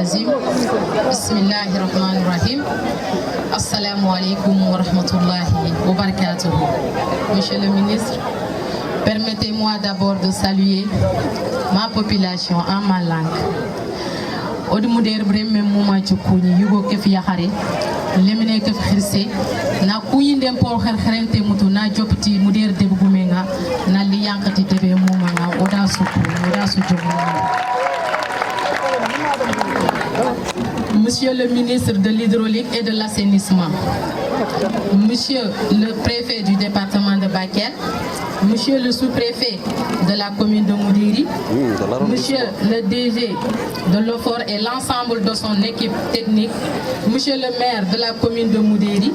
Azim. Bismillahirrahmanirrahim. Assalamu alaikum wa rahmatullahi wa barakatuh. Monsieur le ministre, permettez-moi d'abord de saluer ma population en ma langue. Odumuder bremme muma chukuni yugo kef yahare lemine kef khirse na kuyi ndem por kharente mutu na jopti muder debugumenga na li yankati tebe muma na oda suku oda sujogo. Monsieur le ministre de l'Hydraulique et de l'Assainissement, Monsieur le préfet du département de Bakel, Monsieur le sous-préfet de la commune de Moudiri, Monsieur le DG de l'OFOR et l'ensemble de son équipe technique, Monsieur le maire de la commune de Moudiri,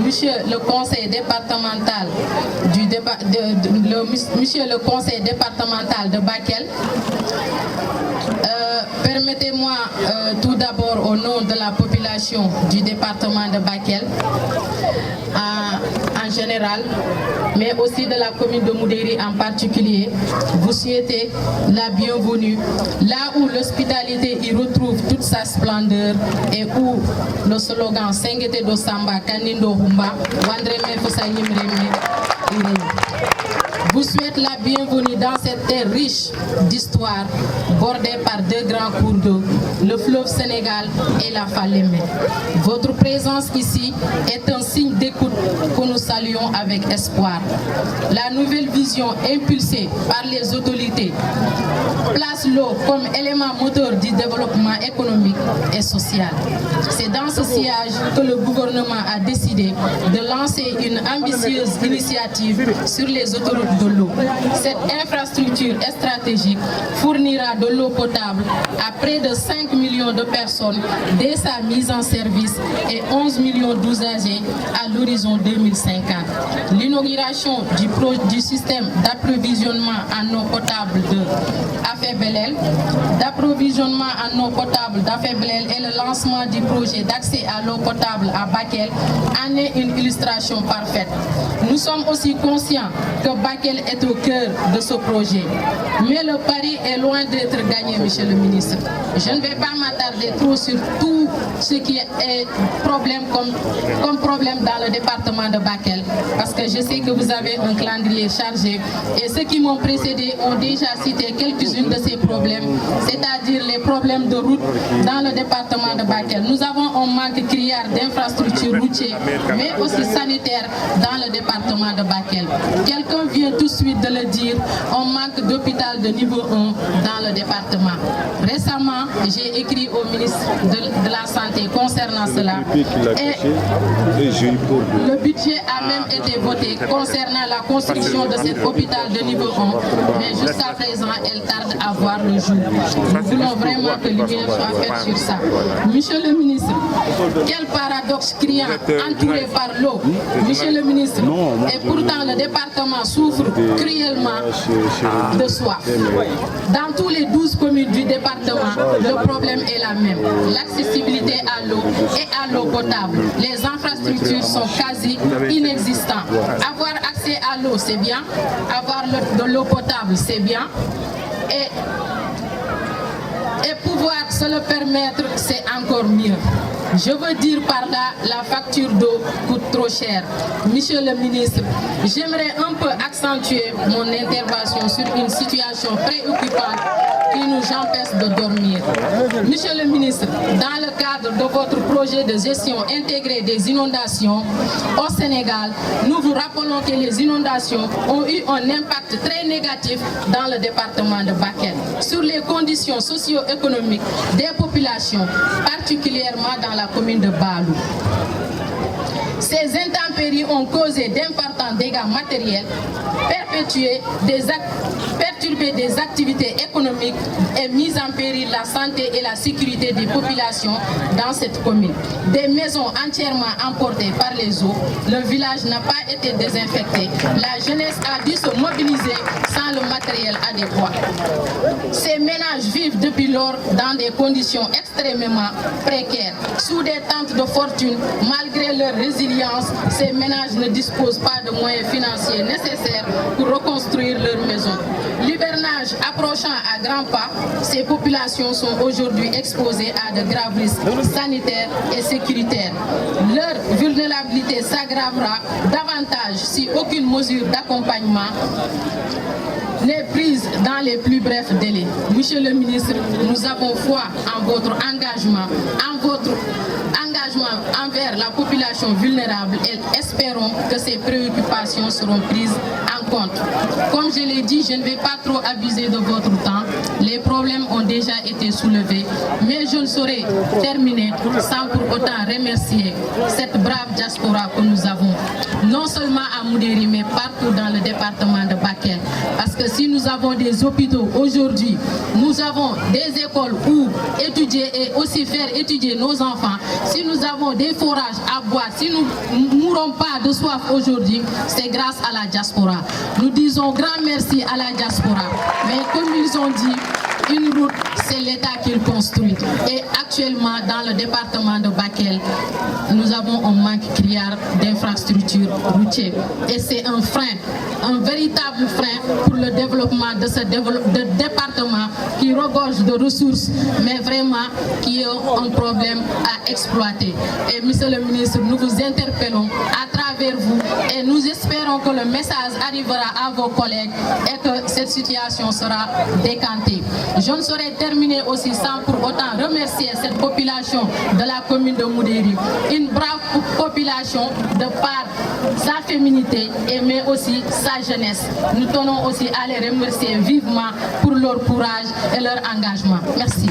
Monsieur le conseil départemental Monsieur le conseil départemental de Bakel. Permettez-moi tout d'abord au nom de la population du département de Bakel en général, mais aussi de la commune de Moudiri en particulier, vous souhaitez la bienvenue là où l'hospitalité y retrouve toute sa splendeur et où le slogan Sengete do Samba Kanindo Humba Wandreme Fosayimreme vous souhaite la bienvenue dans cette terre riche d'histoire, bordée par deux grands cours d'eau, le fleuve Sénégal et la Falémé. Votre présence ici est un signe d'écoute que nous saluons avec espoir. La nouvelle vision impulsée par les autorités place l'eau comme élément moteur du développement économique et social. C'est dans ce sillage que le gouvernement a décidé de lancer une ambitieuse initiative sur les autoroutes de l'eau. Cette infrastructure stratégique fournira de l'eau potable à près de 5 millions de personnes dès sa mise en service et 11 millions d'usagers à l'horizon 2050. L'inauguration du système d'approvisionnement en eau potable de Afébelel, et le lancement du projet d'accès à l'eau potable à Bakel en est une illustration parfaite. Nous sommes aussi conscients que Bakel est au cœur de ce projet. Mais le pari est loin d'être gagné, monsieur le ministre. Je ne vais pas m'attarder trop sur tout ce qui est problème comme problème dans le département de Bakel, parce que je sais que vous avez un calendrier chargé et ceux qui m'ont précédé ont déjà cité quelques-unes de ces problèmes, c'est-à-dire les problèmes de route dans le département de Bakel. Nous avons un manque criard d'infrastructures routières, mais aussi sanitaires dans le département de Bakel. Quelqu'un vient tout de suite de le dire, on manque d'hôpital de niveau 1 dans le département. Récemment, j'ai écrit au ministre de la Santé concernant cela et le budget a même été voté concernant la construction de cet hôpital de niveau 1, mais jusqu'à présent, elle tarde à voir le jour. Nous voulons vraiment que lumière soit faite sur ça. Monsieur le ministre, quel paradoxe criant entouré par l'eau, monsieur le ministre, et pourtant le département souffre cruellement de soif. Dans tous les 12 communes du département, le problème est la même. L'accessibilité à l'eau et à l'eau potable. Les infrastructures sont quasi inexistantes. Avoir accès à l'eau, c'est bien. Avoir de l'eau potable, c'est bien. Et pouvoir se le permettre, c'est encore mieux. Je veux dire par là, la facture d'eau coûte trop cher. Monsieur le ministre, j'aimerais un peu accentuer mon intervention sur une situation préoccupante qui nous empêche de dormir. Monsieur le ministre, dans le cadre de votre projet de gestion intégrée des inondations au Sénégal, nous vous rappelons que les inondations ont eu un impact très négatif dans le département de Bakel sur les conditions socio-économiques des populations, particulièrement dans la commune de Balou. Ces intempéries ont causé d'importants dégâts matériels, perturbé des activités économiques et mis en péril la santé et la sécurité des populations dans cette commune. Des maisons entièrement emportées par les eaux, le village n'a pas été désinfecté. La jeunesse a dû se mobiliser sans le matériel adéquat. Ces ménages vivent depuis lors dans des conditions extrêmement précaires, sous des tentes de fortune, malgré leur résilience résilience, ces ménages ne disposent pas de moyens financiers nécessaires pour reconstruire leur maison. L'hivernage approchant à grands pas, ces populations sont aujourd'hui exposées à de graves risques sanitaires et sécuritaires. Leur vulnérabilité s'aggravera davantage si aucune mesure d'accompagnement n'est prise dans les plus brefs délais. Monsieur le ministre, nous avons foi en votre engagement, envers la population vulnérable et espérons que ces préoccupations seront prises en compte. Comme je l'ai dit, je ne vais pas trop abuser de votre temps. Les problèmes ont déjà été soulevés, mais je ne saurais terminer sans pour autant remercier cette brave diaspora que nous avons, non seulement à Moudéri, mais partout dans le département de Bakel. Parce que si nous avons des hôpitaux aujourd'hui, nous avons des écoles où étudier et aussi faire étudier nos enfants, si nous avons des forages à boire, si nous ne mourons pas de soif aujourd'hui, c'est grâce à la diaspora. Nous disons grand merci à la diaspora. Mais comme ils ont dit, une route, c'est l'État qui le construit. Et actuellement, dans le département de Bakel, nous avons un manque criard d'infrastructures routières. Et c'est un frein, un véritable frein pour le développement de ce département qui regorge de ressources, mais vraiment qui a un problème à exploiter. Et monsieur le ministre, nous vous interpellons à travers vous et nous espérons que le message arrivera à vos collègues et que cette situation sera décantée. Je ne saurais terminer aussi sans pour autant remercier cette population de la commune de Moudéri, une brave population de par sa féminité mais aussi sa jeunesse. Nous tenons aussi à les remercier vivement pour leur courage et leur engagement. Merci.